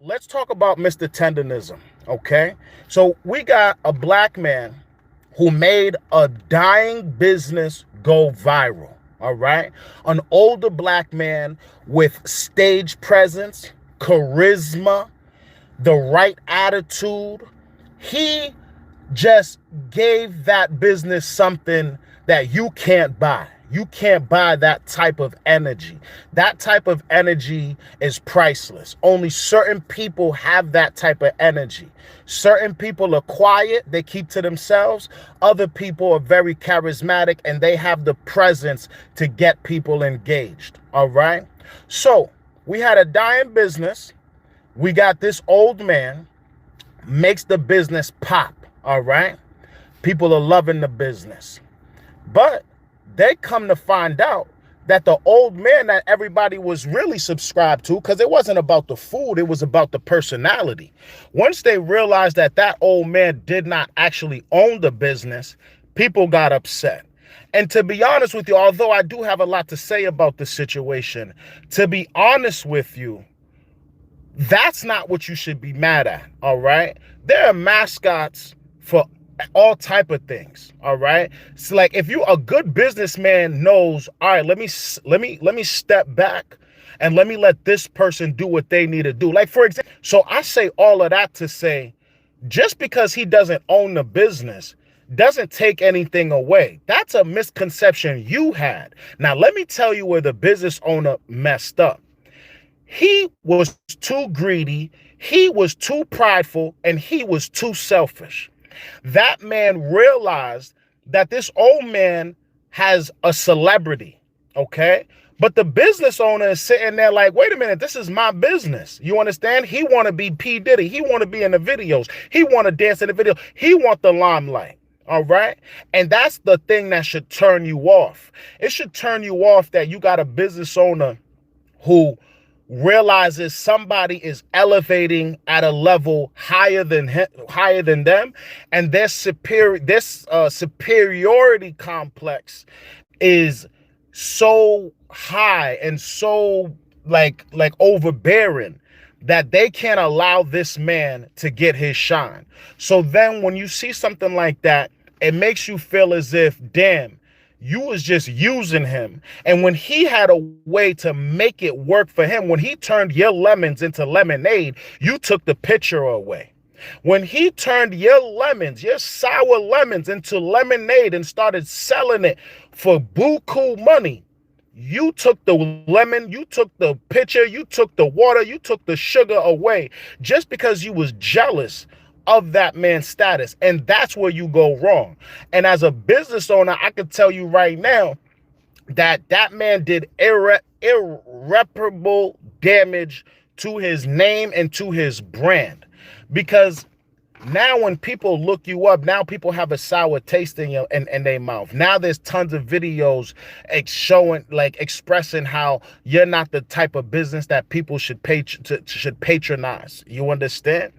let's talk about Mr. Tenderism, okay? So we got a black man who made a dying business go viral, all right? An older black man with stage presence, charisma, the right attitude. He just gave that business something that you can't buy. You can't buy that type of energy. That type of energy is priceless. Only certain people have that type of energy. Certain people are quiet, they keep to themselves. Other people are very charismatic and they have the presence to get people engaged. All right. So we had a dying business. We got this old man, makes the business pop. All right. People are loving the business. But they come to find out that the old man that everybody was really subscribed to, because it wasn't about the food, it was about the personality. Once they realized that that old man did not actually own the business, people got upset. And to be honest with you, although I do have a lot to say about the situation, to be honest with you, that's not what you should be mad at, all right? There are mascots for all type of things, all right? So like if you a good businessman knows, all right, let me step back and let me let this person do what they need to do. Like for example, so I say all of that to say, just because he doesn't own the business doesn't take anything away. That's a misconception you had. Now let me tell you where the business owner messed up. He was too greedy, he was too prideful, and he was too selfish. That man realized that this old man has a celebrity, okay? But the business owner is sitting there like, wait a minute, this is my business. You understand? He want to be P. Diddy. He want to be in the videos. He want to dance in the video. He want the limelight, all right? And that's the thing that should turn you off. It should turn you off that you got a business owner who realizes somebody is elevating at a level higher than them, and their superiority complex is so high and so like overbearing that they can't allow this man to get his shine. So then when you see something like that, it makes you feel as if, damn, you was just using him. And when he had a way to make it work for him, when he turned your lemons into lemonade, you took the picture away. When he turned your lemons, your sour lemons into lemonade and started selling it for buku money, you took the lemon, you took the pitcher, you took the water, you took the sugar away just because you was jealous of that man's status. And that's where you go wrong. And as a business owner, I can tell you right now that that man did irreparable damage to his name and to his brand. Because now when people look you up, now people have a sour taste in their mouth. Now there's tons of videos showing, like expressing how you're not the type of business that people should patronize. You understand?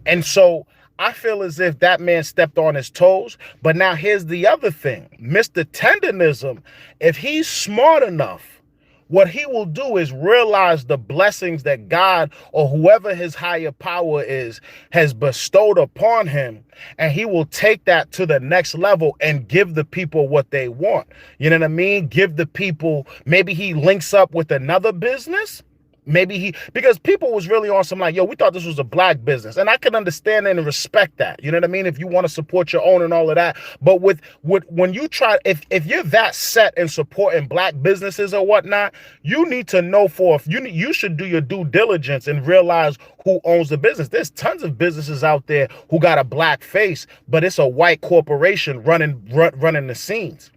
And so I feel as if that man stepped on his toes. But now here's the other thing. Mr. Tenderism, if he's smart enough, what he will do is realize the blessings that God or whoever his higher power is has bestowed upon him. And he will take that to the next level and give the people what they want. You know what I mean? Give the people, maybe he links up with another business. Maybe because people was really on some like, yo, we thought this was a black business. And I can understand and respect that. You know what I mean? If you want to support your own and all of that. But when you try, if you're that set in supporting black businesses or whatnot, you need to know you should do your due diligence and realize who owns the business. There's tons of businesses out there who got a black face, but it's a white corporation running the scenes.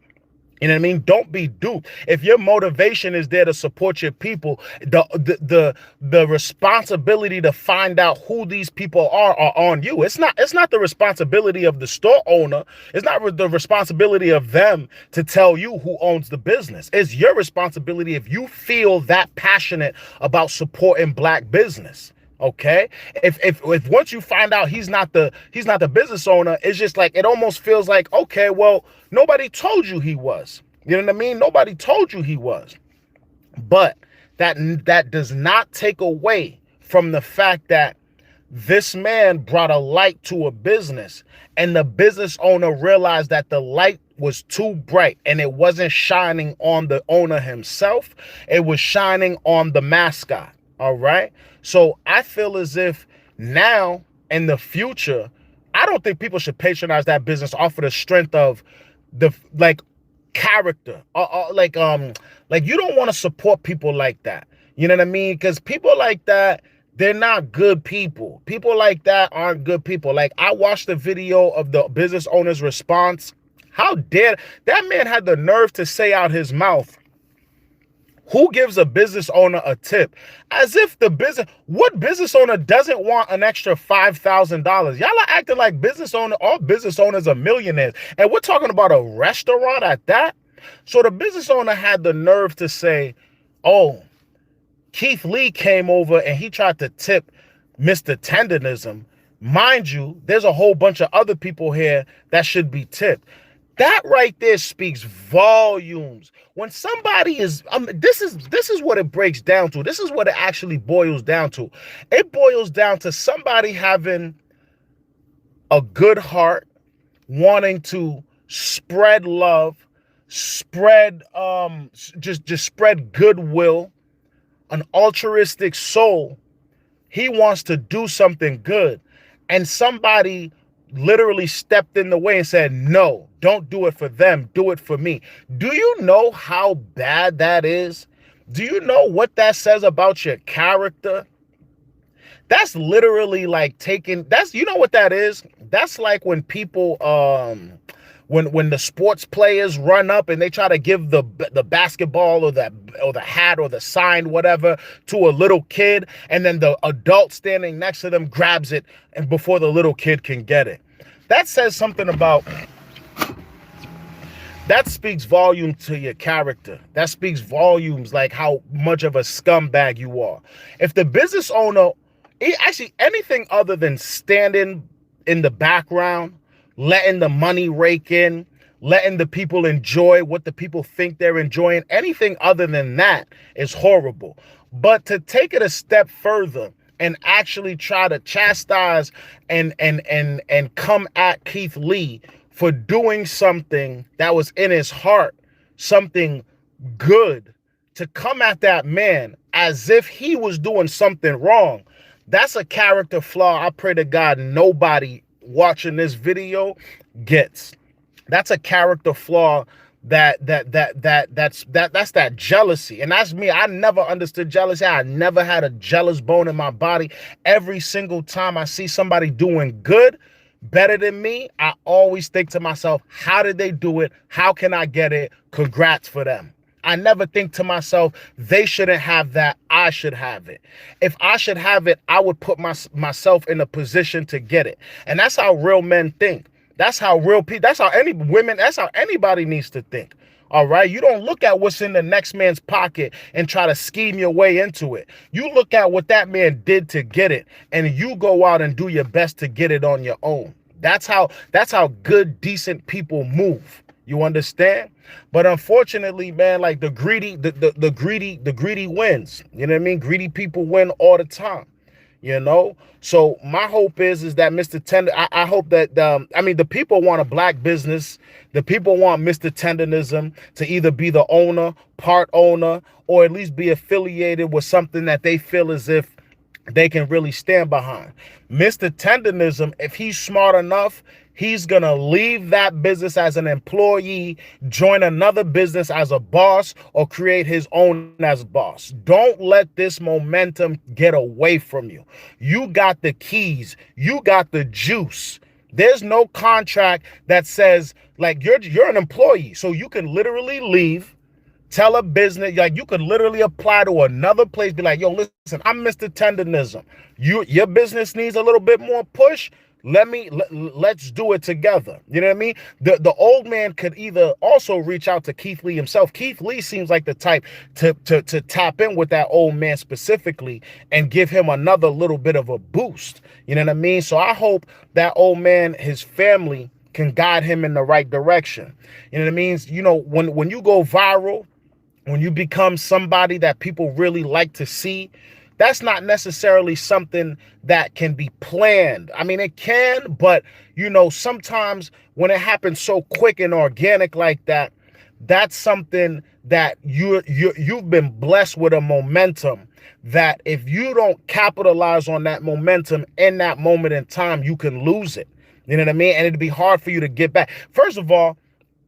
You know what I mean? Don't be duped. If your motivation is there to support your people, the responsibility to find out who these people are on you. It's not the responsibility of the store owner. It's not the responsibility of them to tell you who owns the business. It's your responsibility if you feel that passionate about supporting black business. Okay, if once you find out he's not the business owner, it's just like, it almost feels like, okay, well, nobody told you he was. You know what I mean? Nobody told you he was. But that does not take away from the fact that this man brought a light to a business, and the business owner realized that the light was too bright and it wasn't shining on the owner himself. It was shining on the mascot. All right. So I feel as if now in the future, I don't think people should patronize that business off of the strength of the character. Like you don't want to support people like that. You know what I mean? Because people like that, they're not good people. People like that aren't good people. Like, I watched the video of the business owner's response. How dare that man had the nerve to say out his mouth, who gives a business owner a tip? As if what business owner doesn't want an extra $5,000? Y'all are acting like all business owners are millionaires. And we're talking about a restaurant at that. So the business owner had the nerve to say, oh, Keith Lee came over and he tried to tip Mr. Tenderism. Mind you, there's a whole bunch of other people here that should be tipped. That right there speaks volumes. When somebody is, this is what it breaks down to. This is what it actually boils down to. It boils down to somebody having a good heart, wanting to spread love, spread just spread goodwill, an altruistic soul. He wants to do something good, and somebody literally stepped in the way and said, no, don't do it for them, do it for me. Do you know how bad that is? Do you know what that says about your character? That's literally like you know what that is? That's like when people, when the sports players run up and they try to give the basketball or the hat or the sign, whatever, to a little kid, and then the adult standing next to them grabs it and before the little kid can get it. That says something about, that speaks volume to your character. That speaks volumes, like how much of a scumbag you are. If the business owner, actually anything other than standing in the background, letting the money rake in, letting the people enjoy what the people think they're enjoying, anything other than that is horrible. But to take it a step further and actually try to chastise and come at Keith Lee for doing something that was in his heart, something good, to come at that man as if he was doing something wrong, that's a character flaw I pray to God nobody watching this video gets. That's a character flaw that's that jealousy. And that's me. I never understood jealousy. I never had a jealous bone in my body. Every single time I see somebody doing good, better than me, I always think to myself, how did they do it? How can I get it? Congrats for them. I never think to myself, they shouldn't have that, I should have it. If I should have it, I would put myself in a position to get it. And that's how real men think. That's how real people, that's how anybody needs to think. All right. You don't look at what's in the next man's pocket and try to scheme your way into it. You look at what that man did to get it, and you go out and do your best to get it on your own. That's how good, decent people move. You understand? But unfortunately, man, like the greedy wins. You know what I mean? Greedy people win all the time. You know? So my hope is that Mr. Tender, I hope that, the people want a black business. The people want Mr. Tenderism to either be the owner, part owner, or at least be affiliated with something that they feel as if they can really stand behind. Mr. Tenderism, if he's smart enough, he's going to leave that business as an employee, join another business as a boss, or create his own as boss. Don't let this momentum get away from you. You got the keys. You got the juice. There's no contract that says, like, you're an employee, so you can literally leave, tell a business, like you could literally apply to another place, be like, yo, listen, I'm Mr. Tenderism. Your business needs a little bit more push. Let's do it together. You know what I mean? The old man could either also reach out to Keith Lee himself. Keith Lee seems like the type to tap in with that old man specifically and give him another little bit of a boost. You know what I mean? So I hope that old man, his family, can guide him in the right direction. You know what I mean? You know, when you go viral, when you become somebody that people really like to see, that's not necessarily something that can be planned. I mean, it can, but sometimes when it happens so quick and organic like that, that's something that you've been blessed with a momentum that if you don't capitalize on that momentum in that moment in time, you can lose it. You know what I mean? And it'd be hard for you to get back. First of all,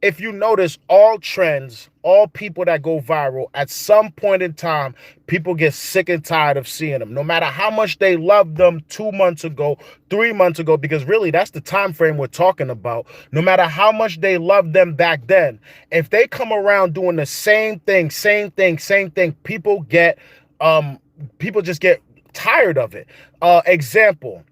if you notice, all trends, all people that go viral, at some point in time, people get sick and tired of seeing them. No matter how much they loved them 2 months ago, 3 months ago, because really that's the time frame we're talking about. No matter how much they loved them back then, if they come around doing the same thing, people just get tired of it. Example.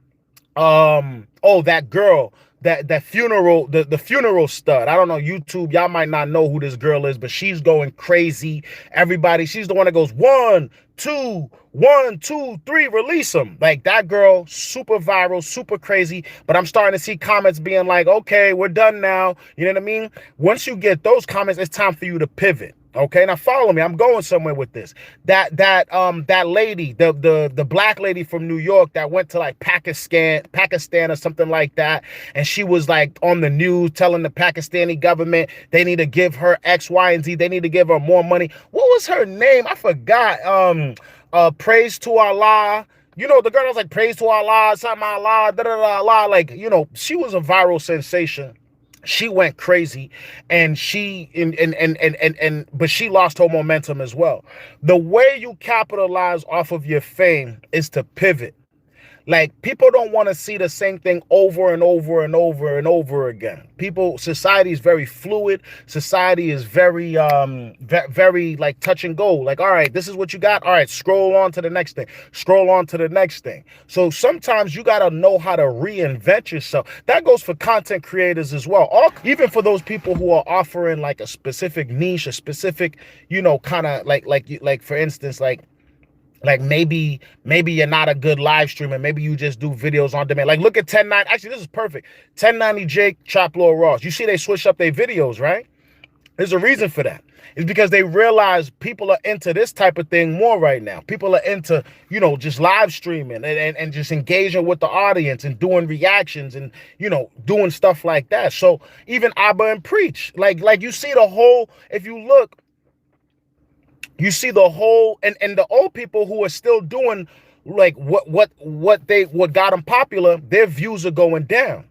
That girl, that funeral, the funeral stud. I don't know, YouTube, y'all might not know who this girl is, but she's going crazy. Everybody, she's the one that goes 1, 2, 1, 2, 3, release them. Like, that girl, super viral, super crazy. But I'm starting to see comments being like, okay, we're done now. You know what I mean? Once you get those comments, it's time for you to pivot. Okay, now follow me. I'm going somewhere with this. That lady, the black lady from New York that went to like Pakistan or something like that, and she was like on the news telling the Pakistani government they need to give her X, Y, and Z. They need to give her more money. What was her name? I forgot. Praise to Allah. The girl that was like, praise to Allah, something Allah, da da da Allah. Like, she was a viral sensation. She went crazy, and but she lost her momentum as well. The way you capitalize off of your fame is to pivot. Like, people don't want to see the same thing over and over and over and over again. Society is very fluid. Society is very, very like touch and go. Like, all right, this is what you got. All right, scroll on to the next thing. Scroll on to the next thing. So sometimes you got to know how to reinvent yourself. That goes for content creators as well. Even for those people who are offering like a specific niche, a specific, kind of like for instance, like maybe you're not a good live streamer. Maybe you just do videos on demand. Like, look at 1090. Actually, this is perfect. 1090 Jake, Chop Lord Ross. You see they switch up their videos, right? There's a reason for that. It's because they realize people are into this type of thing more right now. People are into, just live streaming and just engaging with the audience and doing reactions and, doing stuff like that. So even Abba and Preach, like you see the whole, if you look, you see the whole, and the old people who are still doing like what got them popular, their views are going down.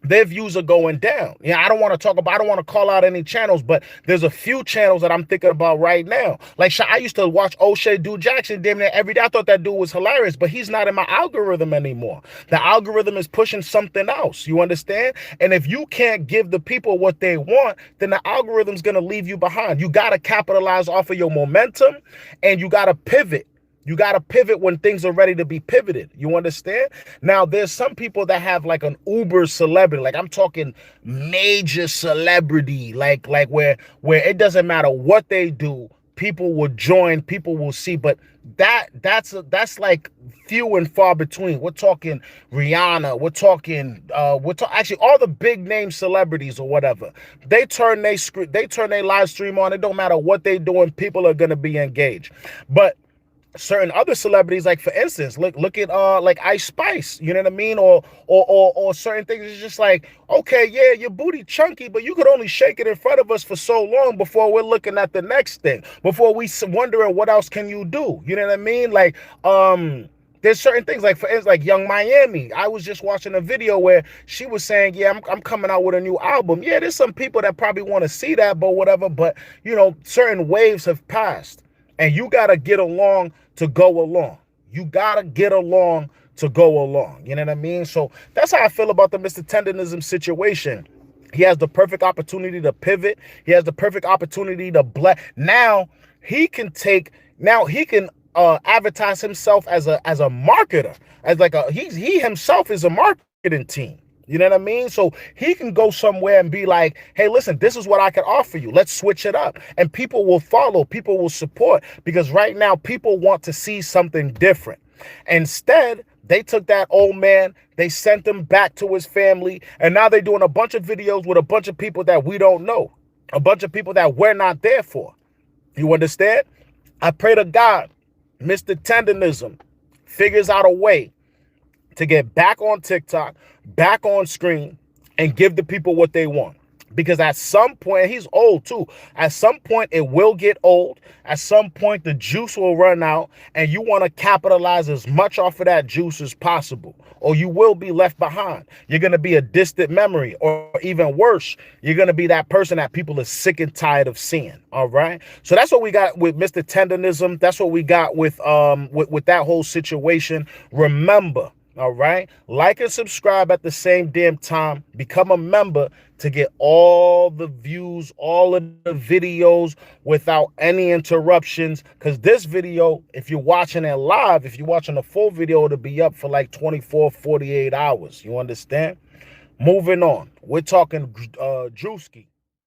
Their views are going down. Yeah, I don't want to call out any channels, but there's a few channels that I'm thinking about right now. Like, I used to watch O'Shea Dude Jackson damn near every day. I thought that dude was hilarious, but he's not in my algorithm anymore. The algorithm is pushing something else. You understand? And if you can't give the people what they want, then the algorithm's going to leave you behind. You got to capitalize off of your momentum, and you got to pivot. You got to pivot when things are ready to be pivoted. You understand? Now, there's some people that have like an uber celebrity. Like, I'm talking major celebrity, like where it doesn't matter what they do, people will join, people will see. But that's like few and far between. We're talking Rihanna. We're talking actually all the big name celebrities or whatever. They turn their live stream on. It don't matter what they doing. People are gonna be engaged. But certain other celebrities, like for instance, look at like Ice Spice, you know what I mean, or certain things. It's just like, okay, yeah, your booty chunky, but you could only shake it in front of us for so long before we're looking at the next thing, before we wondering what else can you do. You know what I mean? Like, there's certain things, like for instance, like Young Miami. I was just watching a video where she was saying, yeah, I'm coming out with a new album. Yeah, there's some people that probably want to see that, but whatever. But certain waves have passed. And you got to get along to go along. You got to get along to go along. You know what I mean? So that's how I feel about the Mr. Tenderism situation. He has the perfect opportunity to pivot. He has the perfect opportunity to Now he can advertise himself as a marketer, as like he himself is a marketing team. You know what I mean? So he can go somewhere and be like, hey, listen, this is what I can offer you. Let's switch it up. And people will follow. People will support. Because right now, people want to see something different. Instead, they took that old man, they sent him back to his family, and now they're doing a bunch of videos with a bunch of people that we don't know. A bunch of people that we're not there for. You understand? I pray to God Mr. Tenderism figures out a way to get back on TikTok, back on screen, and give the people what they want. Because at some point, he's old too. At some point, it will get old. At some point, the juice will run out, and you want to capitalize as much off of that juice as possible, or you will be left behind. You're going to be a distant memory, or even worse, you're going to be that person that people are sick and tired of seeing. All right. So that's what we got with Mr. Tenderism. That's what we got with that whole situation. Remember, all right, like and subscribe at the same damn time. Become a member to get all the views, all of the videos without any interruptions. Because this video, if you're watching it live, if you're watching the full video, it'll be up for like 24, 48 hours. You understand? Moving on. We're talking Drewski.